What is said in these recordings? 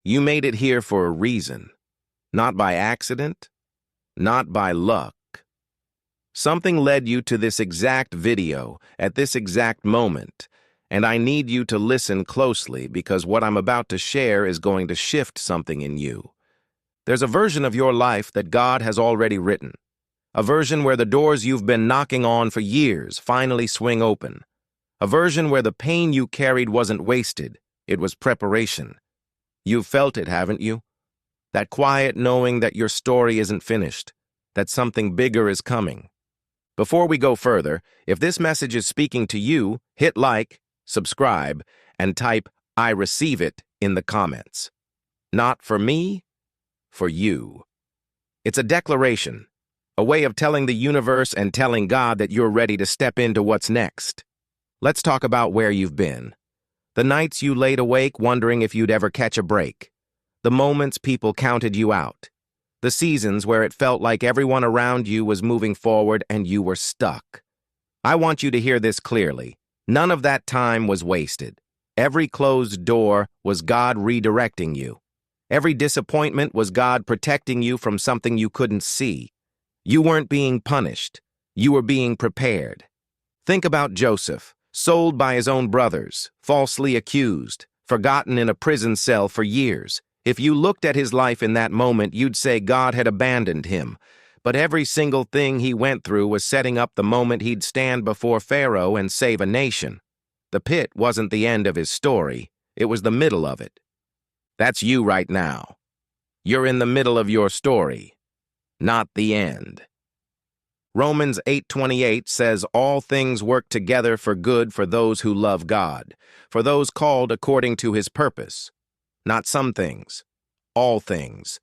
You made it here for a reason, not by accident, not by luck. Something led you to this exact video at this exact moment, and I need you to listen closely because what I'm about to share is going to shift something in you. There's a version of your life that God has already written, a version where the doors you've been knocking on for years finally swing open, a version where the pain you carried wasn't wasted, it was preparation. You've felt it, haven't you? That quiet knowing that your story isn't finished, that something bigger is coming. Before we go further, if this message is speaking to you, hit like, subscribe, and type "I receive it" in the comments. Not for me, for you. It's a declaration, a way of telling the universe and telling God that you're ready to step into what's next. Let's talk about where you've been. The nights you laid awake wondering if you'd ever catch a break. The moments people counted you out. The seasons where it felt like everyone around you was moving forward and you were stuck. I want you to hear this clearly. None of that time was wasted. Every closed door was God redirecting you. Every disappointment was God protecting you from something you couldn't see. You weren't being punished. You were being prepared. Think about Joseph, sold by his own brothers, falsely accused, forgotten in a prison cell for years. If you looked at his life in that moment, you'd say God had abandoned him. But every single thing he went through was setting up the moment he'd stand before Pharaoh and save a nation. The pit wasn't the end of his story. It was the middle of it. That's you right now. You're in the middle of your story, not the end. Romans 8:28 says, "All things work together for good for those who love God, for those called according to his purpose." Not some things, all things.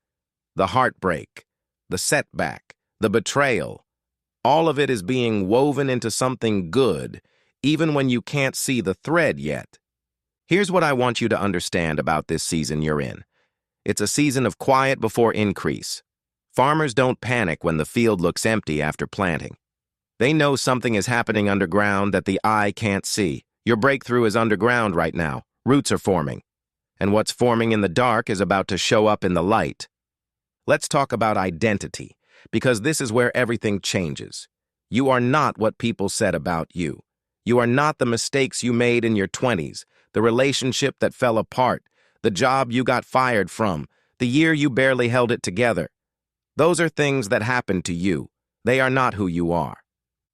The heartbreak, the setback, the betrayal, all of it is being woven into something good, even when you can't see the thread yet. Here's what I want you to understand about this season you're in. It's a season of quiet before increase. Farmers don't panic when the field looks empty after planting. They know something is happening underground that the eye can't see. Your breakthrough is underground right now. Roots are forming. And what's forming in the dark is about to show up in the light. Let's talk about identity, because this is where everything changes. You are not what people said about you. You are not the mistakes you made in your 20s, the relationship that fell apart, the job you got fired from, the year you barely held it together. Those are things that happened to you. They are not who you are.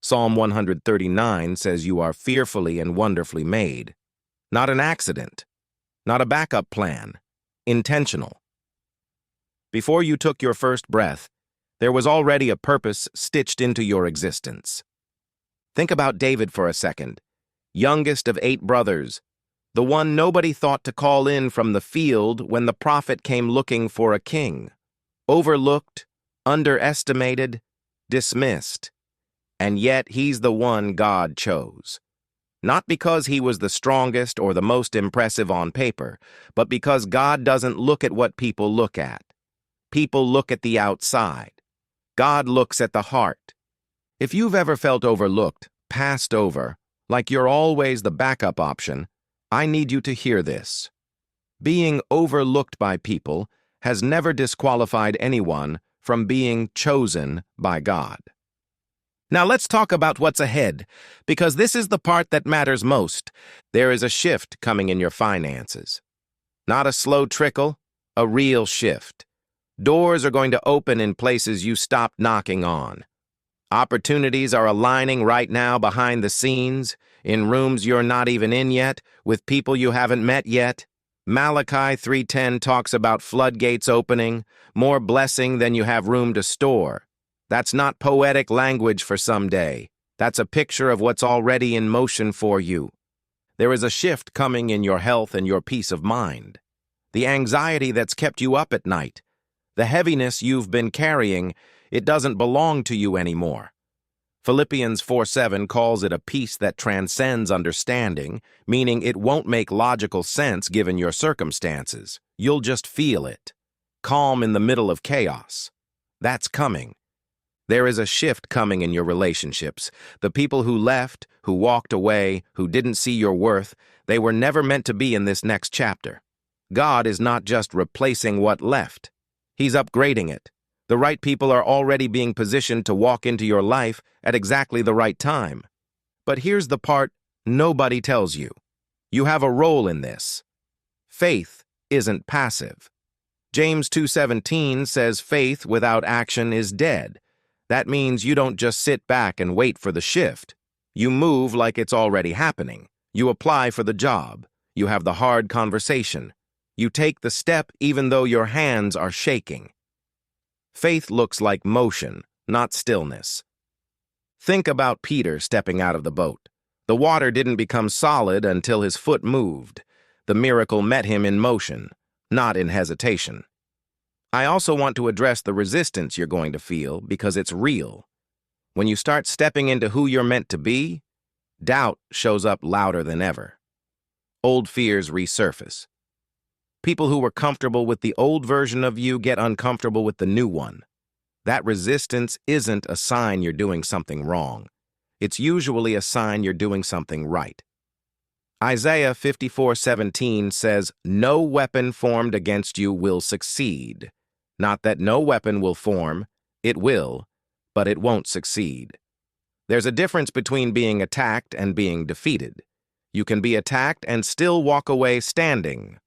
Psalm 139 says you are fearfully and wonderfully made. Not an accident. Not a backup plan. Intentional. Before you took your first breath, there was already a purpose stitched into your existence. Think about David for a second. Youngest of 8 brothers, the one nobody thought to call in from the field when the prophet came looking for a king. Overlooked, underestimated, dismissed. And yet he's the one God chose. Not because he was the strongest or the most impressive on paper, but because God doesn't look at what people look at. People look at the outside. God looks at the heart. If you've ever felt overlooked, passed over, like you're always the backup option, I need you to hear this. Being overlooked by people has never disqualified anyone from being chosen by God. Now let's talk about what's ahead, because this is the part that matters most. There is a shift coming in your finances. Not a slow trickle, a real shift. Doors are going to open in places you stopped knocking on. Opportunities are aligning right now behind the scenes, in rooms you're not even in yet, with people you haven't met yet. Malachi 3:10 talks about floodgates opening, more blessing than you have room to store. That's not poetic language for someday. That's a picture of what's already in motion for you. There is a shift coming in your health and your peace of mind. The anxiety that's kept you up at night, the heaviness you've been carrying, it doesn't belong to you anymore. Philippians 4:7 calls it a peace that transcends understanding, meaning it won't make logical sense given your circumstances. You'll just feel it. Calm in the middle of chaos. That's coming. There is a shift coming in your relationships. The people who left, who walked away, who didn't see your worth, they were never meant to be in this next chapter. God is not just replacing what left. He's upgrading it. The right people are already being positioned to walk into your life at exactly the right time. But here's the part nobody tells you. You have a role in this. Faith isn't passive. James 2:17 says faith without action is dead. That means you don't just sit back and wait for the shift. You move like it's already happening. You apply for the job. You have the hard conversation. You take the step even though your hands are shaking. Faith looks like motion, not stillness. Think about Peter stepping out of the boat. The water didn't become solid until his foot moved. The miracle met him in motion, not in hesitation. I also want to address the resistance you're going to feel because it's real. When you start stepping into who you're meant to be, doubt shows up louder than ever. Old fears resurface. People who were comfortable with the old version of you get uncomfortable with the new one. That resistance isn't a sign you're doing something wrong. It's usually a sign you're doing something right. Isaiah 54:17 says, "No weapon formed against you will succeed." Not that no weapon will form, it will, but it won't succeed. There's a difference between being attacked and being defeated. You can be attacked and still walk away standing.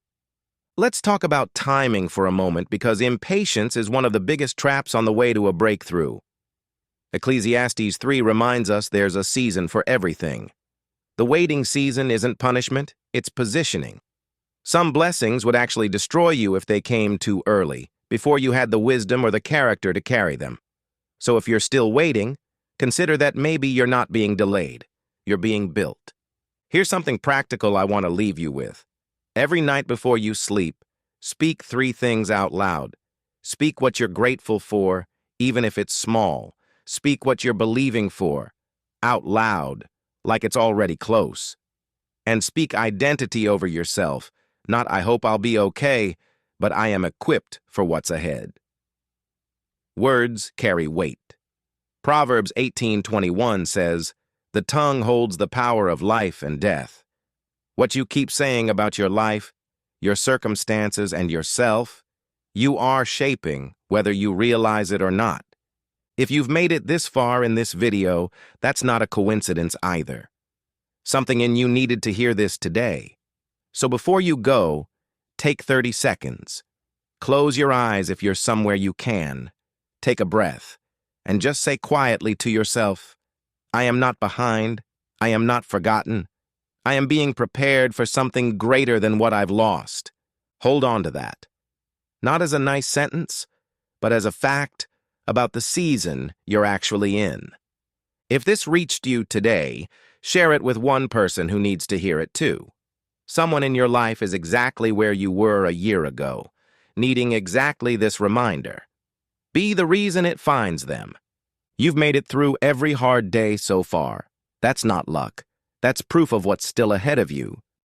Let's talk about timing for a moment because impatience is one of the biggest traps on the way to a breakthrough. Ecclesiastes 3 reminds us there's a season for everything. The waiting season isn't punishment, it's positioning. Some blessings would actually destroy you if they came too early, before you had the wisdom or the character to carry them. So if you're still waiting, consider that maybe you're not being delayed. You're being built. Here's something practical I want to leave you with. Every night before you sleep, speak 3 things out loud. Speak what you're grateful for, even if it's small. Speak what you're believing for, out loud, like it's already close. And speak identity over yourself, not "I hope I'll be okay," but "I am equipped for what's ahead." Words carry weight. Proverbs 18:21 says, "The tongue holds the power of life and death." What you keep saying about your life, your circumstances, and yourself, you are shaping whether you realize it or not. If you've made it this far in this video, that's not a coincidence either. Something in you needed to hear this today. So before you go, take 30 seconds. Close your eyes if you're somewhere you can. Take a breath, and just say quietly to yourself, "I am not behind. I am not forgotten. I am being prepared for something greater than what I've lost." Hold on to that. Not as a nice sentence, but as a fact about the season you're actually in. If this reached you today, share it with one person who needs to hear it too. Someone in your life is exactly where you were a year ago, needing exactly this reminder. Be the reason it finds them. You've made it through every hard day so far. That's not luck. That's proof of what's still ahead of you.